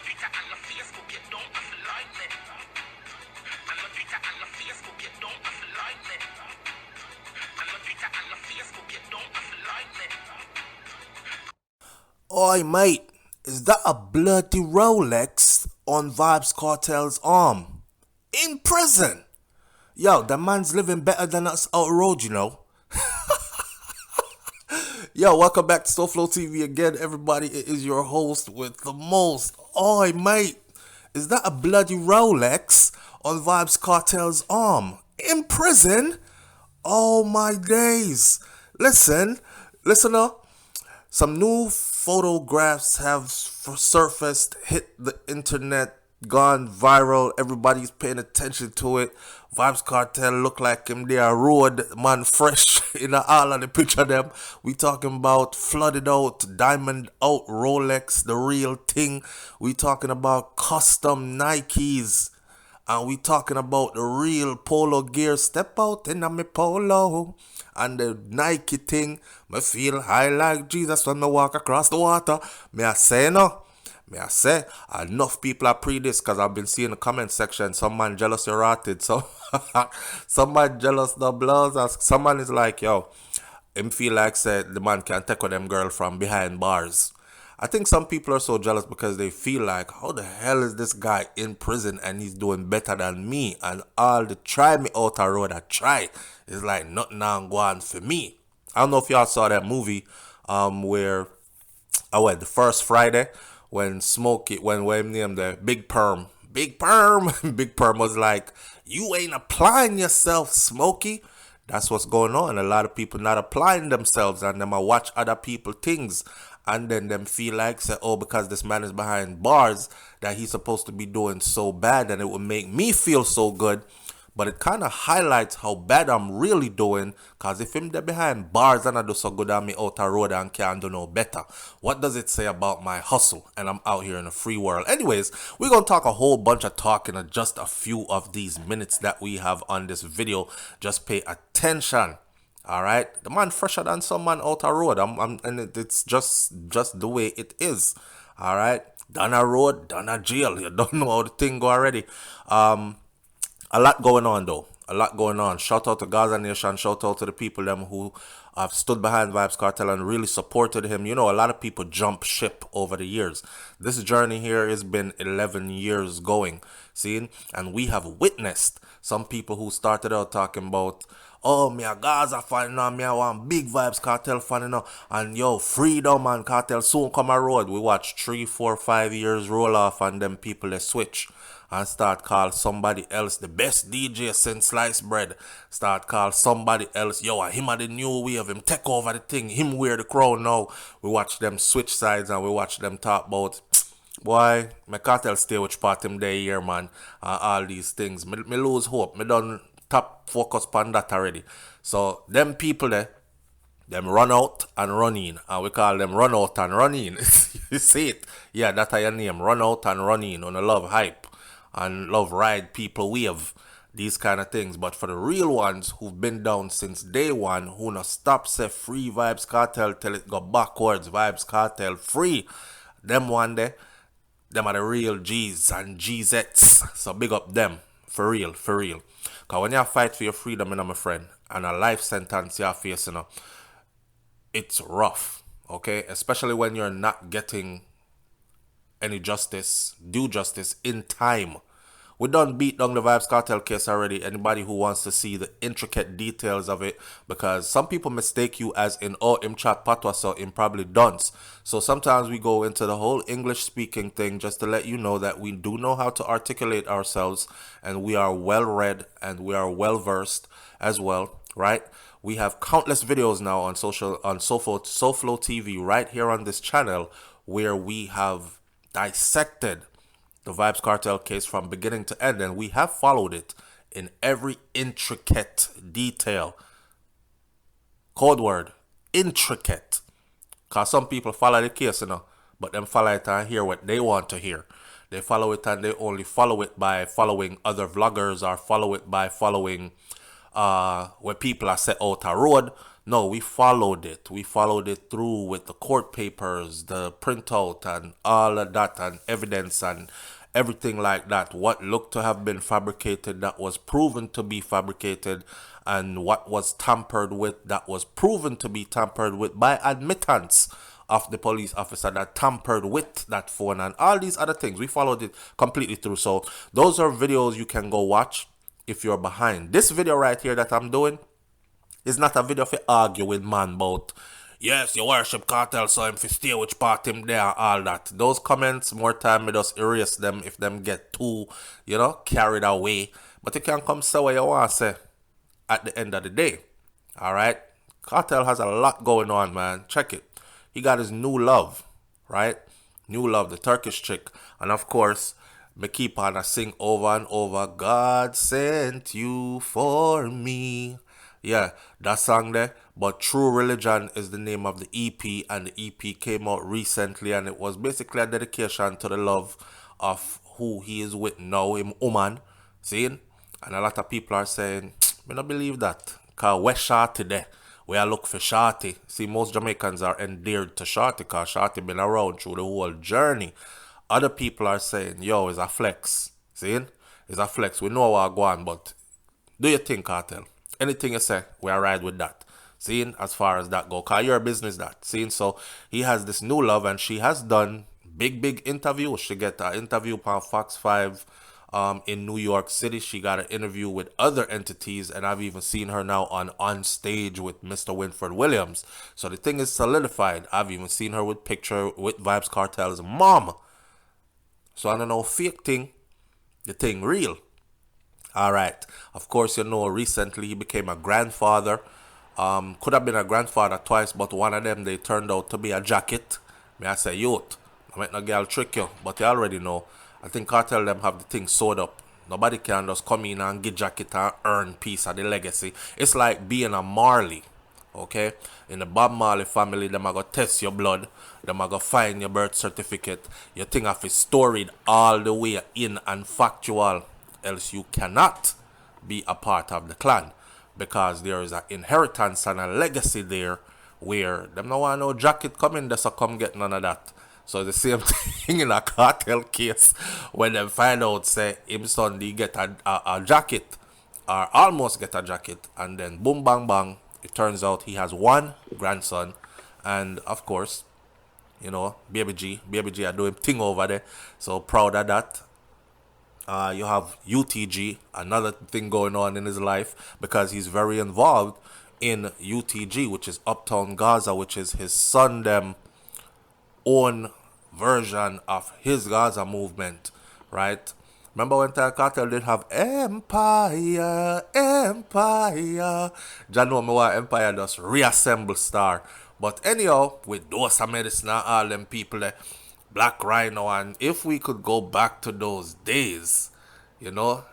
Twitter and the Facebook, you don't have to like me. And the Twitter and the Facebook, you don't have to like me. And the Twitter and the Facebook, you don't have to like me. Oi, mate, is that a bloody Rolex on Vybz Kartel's arm? In prison? Yo, the man's living better than us out the road, you know. Yo, welcome back to SouFLoTV again, everybody. It is your host with the most. Oi, mate, is that a bloody Rolex on Vybz Kartel's arm? In prison? Oh my days. Listen up. Some new photographs have surfaced, hit the internet, gone viral. Everybody's paying attention to it. Vybz Kartel look like him there road man fresh in all of the picture them. We talking about flooded out, diamond out Rolex, the real thing. We talking about custom Nikes. And we talking about the real Polo gear. Step out in my Polo. And the Nike thing. Me feel high like Jesus when me walk across the water. Me I say no. Me I say enough people are pre this because I've been seeing the comment section. Some man jealous you rotted. So some man jealous the blouse. Some man is like, yo, him feel like said the man can take with them girl from behind bars. I think some people are so jealous because they feel like, how the hell is this guy in prison and he's doing better than me? And all the try me out the road I try is like nothing on going for me. I don't know if y'all saw that movie where I went the first Friday when Smokey, when him named the Big Perm. Big Perm was like, you ain't applying yourself, Smokey. That's what's going on. A lot of people not applying themselves and them I watch other people things. And then them feel like, say, oh, because this man is behind bars, that he's supposed to be doing so bad and it would make me feel so good. But it kind of highlights how bad I'm really doing. Because if him there behind bars and I do so good on me out the road and can't do no better, what does it say about my hustle? And I'm out here in a free world. Anyways, we're going to talk a whole bunch of talk in just a few of these minutes that we have on this video. Just pay attention. All right, the man fresher than some man out the road. And it's just the way it is. All right, done a road, done a jail. You don't know how the thing go already. A lot going on though. A lot going on. Shout out to Gaza Nation. Shout out to the people them who have stood behind Vybz Kartel and really supported him. You know, a lot of people jump ship over the years. This journey here has been 11 years going. See, and we have witnessed some people who started out talking about, oh, me a Gaza fan now, me a one big Vybz Kartel fan now, and yo, freedom and Kartel soon come a road. We watch 3, 4, 5 years roll off and them people they switch and start call somebody else the best DJ since sliced bread. Start call somebody else, yo, him a the new wave, him take over the thing, him wear the crown now. We watch them switch sides and we watch them talk about, boy, my Kartel stay which part him there here, man, all these things. Me lose hope. Me done top focus on that already. So them people there, them run out and run in. And we call them run out and run in. You see it? Yeah, that's your name. Run out and run in. On a love hype and love ride people wave. These kind of things. But for the real ones who've been down since day one, who not stop say free Vybz Kartel till it go backwards. Vybz Kartel free. Them one day, them are the real G's and GZs. So big up them. For real, for real. Because when you fight for your freedom, my friend, and a life sentence you're facing, it's rough, okay? Especially when you're not getting any justice, due justice in time. We done beat down the Vybz Kartel case already. Anybody who wants to see the intricate details of it, because some people mistake you as in, oh, him chat patwa, so him probably dunce. So sometimes we go into the whole English speaking thing just to let you know that we do know how to articulate ourselves and we are well read and we are well versed as well, right? We have countless videos now on SouFLoTV right here on this channel where we have dissected the Vybz Kartel case from beginning to end, and we have followed it in every intricate detail. Code word, intricate. Because some people follow the case, but them follow it and hear what they want to hear. They follow it and they only follow it by following other vloggers or follow it by following where people are set out a road No, we followed it. We followed it through with the court papers, the printout, and all of that, and evidence, and everything like that. What looked to have been fabricated that was proven to be fabricated, and what was tampered with that was proven to be tampered with by admittance of the police officer that tampered with that phone, and all these other things. We followed it completely through. So those are videos you can go watch if you're behind. This video right here that I'm doing is not a video for argue with man about, yes, you worship Cartel, so him fi stay which part him there, all that. Those comments, more time we just erase them if them get too, carried away. But you can come say what you want to say at the end of the day. Alright? Cartel has a lot going on, man. Check it. He got his new love, right? New love, the Turkish chick. And of course, me keep on a sing over and over, God sent you for me. Yeah, that song there. But True Religion is the name of the EP, and the EP came out recently, and it was basically a dedication to the love of who he is with now, him woman. See? And a lot of people are saying, I don't believe that. Because we're Shorty there. We are look for Shorty. See, most Jamaicans are endeared to Shorty because Shorty been around through the whole journey. Other people are saying, yo, it's a flex. See? It's a flex. We know what go on, but do you think, Cartel? Anything you say, we are ride with that. Seeing as far as that go, cause your business that. Seeing, so he has this new love, and she has done big interviews. She get an interview on Fox 5 in New York City. She got an interview with other entities, and I've even seen her now on stage with Mr. Winford Williams. So the thing is solidified. I've even seen her with picture with Vybz Kartel's mom. So I don't know, fake thing, the thing real. Alright, of course, recently he became a grandfather. Could have been a grandfather twice, but one of them, they turned out to be a jacket. May I say, youth, I make no girl trick you, but you already know. I think Cartel them have the thing sewed up. Nobody can just come in and get jacket and earn piece of the legacy. It's like being a Marley, okay? In the Bob Marley family, them are going to test your blood. Them are going to find your birth certificate. Your thing have to storied all the way in and factual. Else you cannot be a part of the clan, because there is an inheritance and a legacy there where them no want no jacket coming there, so come get none of that. So the same thing in a Cartel case when them find out say him son they get a jacket or almost get a jacket, and then boom bang bang, it turns out he has one grandson, and of course, Baby G are doing thing over there. So proud of that. You have UTG, another thing going on in his life, because he's very involved in UTG, which is Uptown Gaza, which is his son them own version of his Gaza movement, right? Remember when Cartel did have Empire? Jah know me what Empire does reassemble star. But anyhow, with those medicine and all them people there, Black Rhino, and if we could go back to those days, Da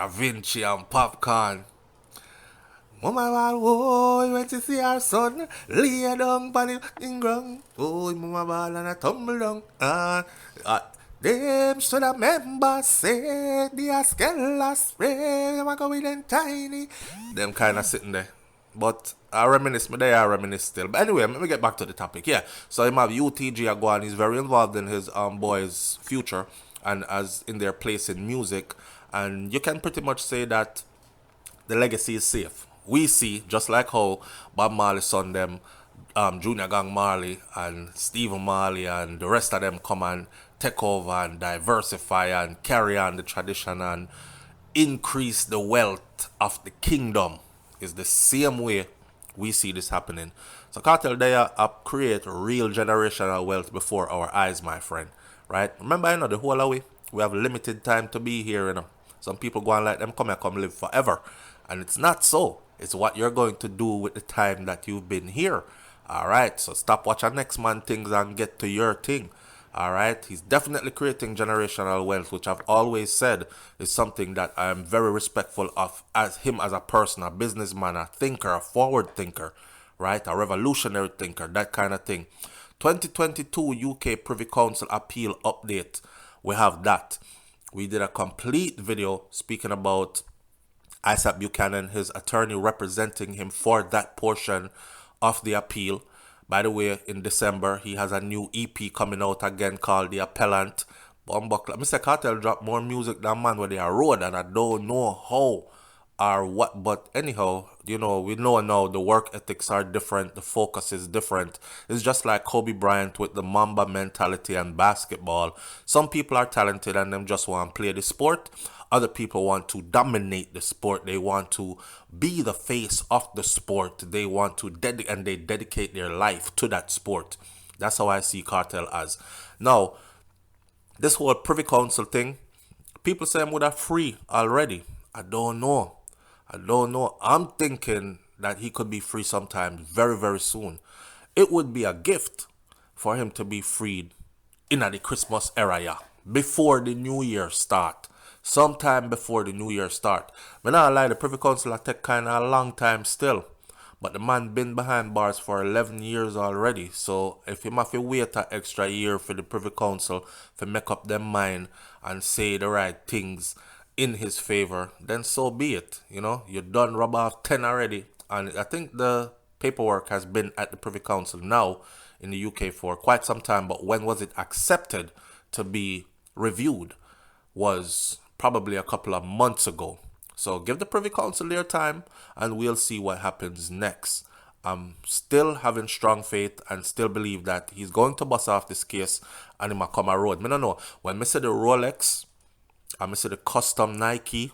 Vinci and Popcorn. Mama, oh, went to see our son, lay down on the ground. Oh, Mama ball and a tumble down. Them should have members say the skeleton spray. Them a go with them tiny. Them kind of sitting there. But I reminisce still. But anyway, let me get back to the topic. Yeah. So him have UTG Aguan. He's very involved in his boys' future and as in their place in music. And you can pretty much say that the legacy is safe. We see, just like how Bob Marley's son them, Junior Gang Marley and Stephen Marley and the rest of them come and take over and diversify and carry on the tradition and increase the wealth of the kingdom. Is the same way we see this happening. So Cartel there create real generational wealth before our eyes, my friend. Right? Remember, the whole way we have limited time to be here. Some people go and like them come live forever. And it's not so. It's what you're going to do with the time that you've been here. Alright, so stop watching next man things and get to your thing. Alright, he's definitely creating generational wealth, which I've always said is something that I am very respectful of as him as a person, a businessman, a thinker, a forward thinker, right? A revolutionary thinker, that kind of thing. 2022 UK Privy Council appeal update. We have that. We did a complete video speaking about Isaac Buchanan, his attorney representing him for that portion of the appeal. By the way, in December, he has a new EP coming out again called The Appellant. Mr. Cartel drop more music than man where they are road, and I don't know how or what, but anyhow, we know now the work ethics are different, the focus is different. It's just like Kobe Bryant with the Mamba mentality and basketball. Some people are talented and them just want to play the sport. Other people want to dominate the sport. They want to be the face of the sport. They want to dedicate their life to that sport. That's how I see Cartel as. Now, this whole Privy Council thing, people say I'm with a free already. I don't know. I'm thinking that he could be free sometime very, very soon. It would be a gift for him to be freed in the Christmas era, yeah, before the New Year start. Sometime before the New Year start. But not lie, the Privy Council will take kind of a long time still. But the man been behind bars for 11 years already. So if he have to wait an extra year for the Privy Council to make up their mind and say the right things in his favor, then so be it. You done rub off 10 already. And I think the paperwork has been at the Privy Council now in the UK for quite some time. But when was it accepted to be reviewed was probably a couple of months ago. So give the Privy Council their time and we'll see what happens next. I'm still having strong faith and still believe that he's going to bust off this case and he might come a road. I don't know. When I say the Rolex, I say the custom Nike,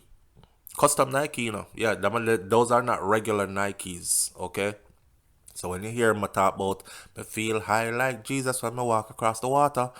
yeah, those are not regular Nikes, okay? So when you hear me talk about, I feel high like Jesus when I walk across the water.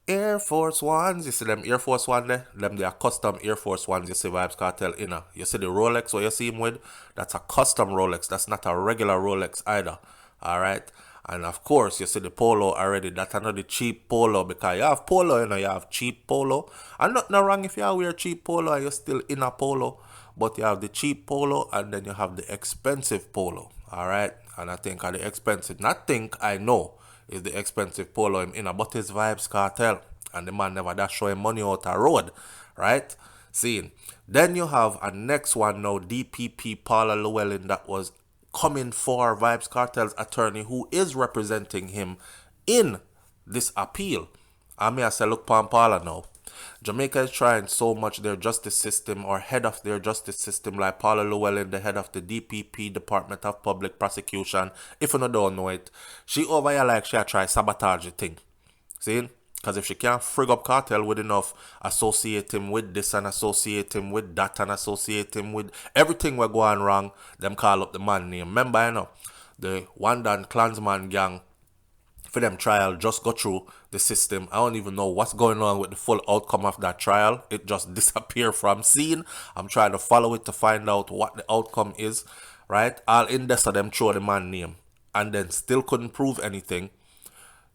Air Force Ones, you see them Air Force One there? They are custom Air Force Ones, you see Vybz Kartel inner. You see the Rolex, what you see him with? That's a custom Rolex. That's not a regular Rolex either. Alright? And of course, you see the Polo already. That's another cheap Polo because you have Polo, you have cheap Polo. And nothing wrong if you wear cheap Polo and you're still in a Polo. But you have the cheap Polo and then you have the expensive Polo. Alright? And I think the expensive, I know, is the expensive Polo him in, but it's Vybz Kartel. And the man never that show him money out the road. Right? See. Then you have a next one now, DPP Paula Llewellyn, that was coming for Vybz Kartel's attorney who is representing him in this appeal. I mean, I say, look, Paula now. Jamaica is trying so much their justice system or head of their justice system, like Paula Llewellyn, the head of the DPP, Department of Public Prosecution. If you don't know it, she over here like she try sabotage the thing. See? Because if she can't frig up Cartel with enough, associate him with this and associate him with that and associate him with everything we're going wrong, them call up the man name. Remember, the Wandan Klansman gang, for them trial just go through the system. I don't even know what's going on with the full outcome of that trial. It just disappeared from scene. I'm trying to follow it to find out what the outcome is, right? All in this of them throw the man name and then still couldn't prove anything,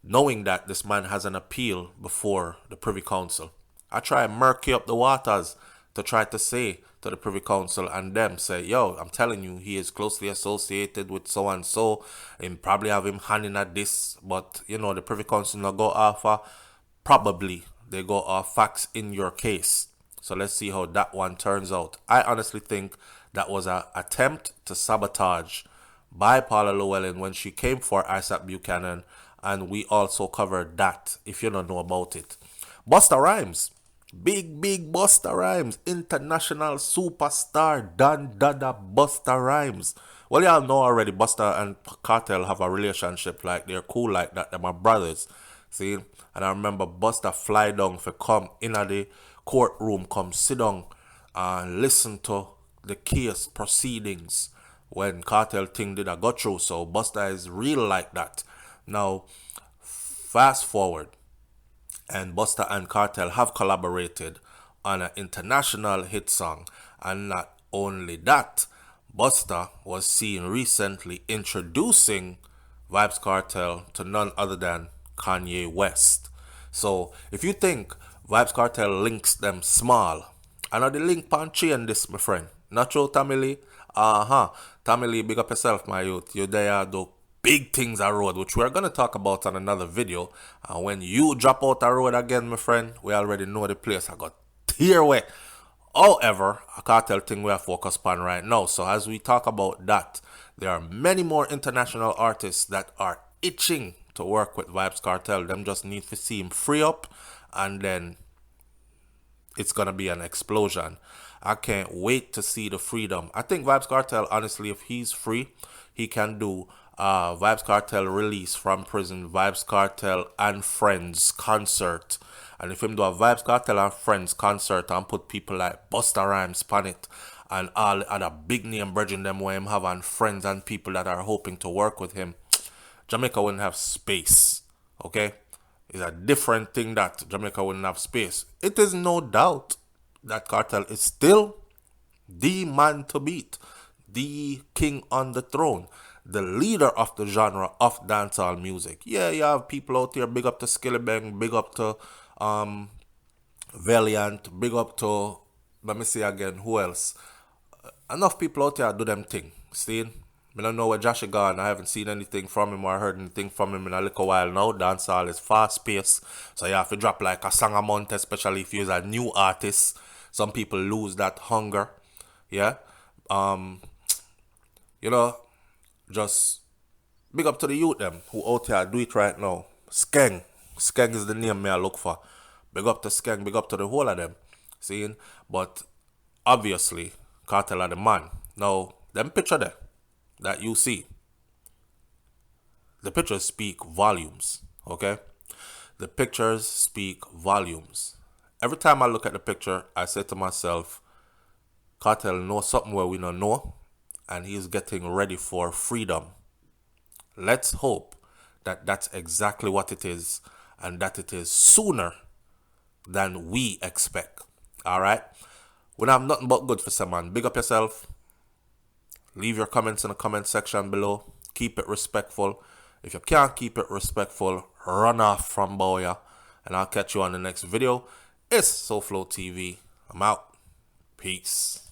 knowing that this man has an appeal before the Privy Council. I try and murky up the waters to try to say to the Privy Council and them, say, yo, I'm telling you, he is closely associated with so-and-so, and probably have him handing at this, but, the Privy Council not go off, probably they go off facts in your case. So let's see how that one turns out. I honestly think that was an attempt to sabotage by Paula Llewellyn when she came for Isaac Buchanan, and we also covered that, if you don't know about it. Busta Rhymes. Big Busta Rhymes. International superstar Don Dada Busta Rhymes. Well, y'all know already Busta and Cartel have a relationship, like they're cool like that. They're my brothers. See? And I remember Busta fly down for come in the courtroom, come sit down and listen to the case proceedings when Cartel thing did I go through. So Busta is real like that. Now, fast forward, and Busta and Cartel have collaborated on an international hit song. And not only that, Busta was seen recently introducing Vybz Kartel to none other than Kanye West. So, if you think Vybz Kartel links them small, I know the link pan chain this, my friend. Not true, Tommy Lee? Tommy Lee, big up yourself, my youth. You there, though. Big things are road, which we're going to talk about on another video. And when you drop out a road again, my friend, we already know the place I got tear away. However, a Cartel thing we are focused on right now. So as we talk about that, There are many more international artists that are itching to work with Vybz Kartel. Them just need to see him free up, and then it's gonna be an explosion. I can't wait to see the freedom. I think Vybz Kartel, honestly, if he's free, he can do Vybz Kartel release from prison, Vybz Kartel and Friends concert. And if him do a Vybz Kartel and Friends concert and put people like Busta Rhymes on it and all other big name bridging them where him have and friends and people that are hoping to work with him, Jamaica wouldn't have space. Okay? It's a different thing that Jamaica wouldn't have space. It is no doubt that Kartel is still the man to beat, the king on the throne, the leader of the genre of dancehall music. Yeah, you have people out here, big up to Skillibeng, big up to Valiant, big up to, let me see again, who else? Enough people out here do them thing. See? I don't know where Josh is gone. I haven't seen anything from him or heard anything from him in a little while now. Dancehall is fast paced, so you have to drop like a song a month, especially if you're a new artist. Some people lose that hunger. Yeah. You know, just big up to the youth them who out here do it right now. Skeng. Skeng is the name me I look for. Big up to Skeng, big up to the whole of them. Seeing? But obviously, Kartel are the man. Now, them picture there that you see, the pictures speak volumes, okay? The pictures speak volumes. Every time I look at the picture, I say to myself, Kartel knows something where we don't know, and he's getting ready for freedom. Let's hope that that's exactly what it is, and that it is sooner than we expect. All right? We don't have nothing but good for some man. Big up yourself. Leave your comments in the comment section below. Keep it respectful. If you can't keep it respectful, run off from Boya. And I'll catch you on the next video. It's SouFLoTV. I'm out. Peace.